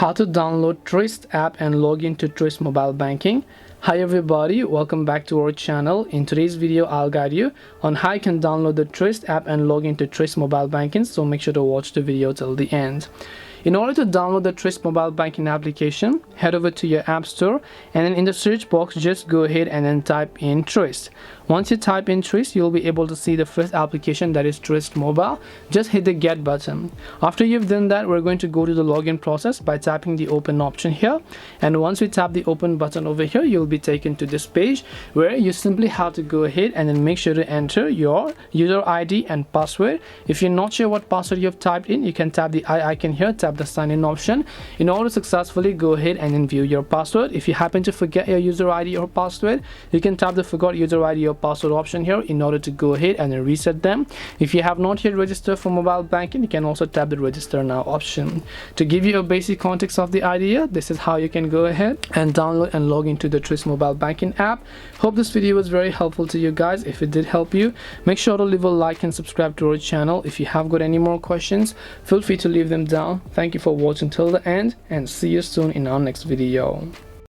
How to download Truist app and log into Truist mobile banking. Hi everybody, welcome back to our channel. In today's video I'll guide you on how you can download the Truist app and log into Truist mobile banking, so make sure to watch the video till the end. In order to download the Truist mobile banking application, head over to your app store and then in the search box just go ahead and then type in Truist. Once you type in Truist, you'll be able to see the first application, that is Truist Mobile. Just hit the get button. After you've done that, we're going to go to the login process by tapping the open option here, and once we tap the open button over here, you'll be taken to this page where you simply have to go ahead and then make sure to enter your user ID and password. If you're not sure what password you've typed in, you can tap the I icon here, tap the sign in option. In order to successfully go ahead and then view your password, if you happen to forget your user ID or password, you can tap the forgot user ID or password option here in order to go ahead and then reset them. If you have not yet registered for mobile banking, you can also tap the register now option. To give you a basic context of the idea, this is how you can go ahead and download and log into the Truist mobile banking app. Hope this video was very helpful to you guys. If it did help you, make sure to leave a like and subscribe to our channel. If you have got any more questions, feel free to leave them down. Thank you for watching till the end and see you soon in our next video.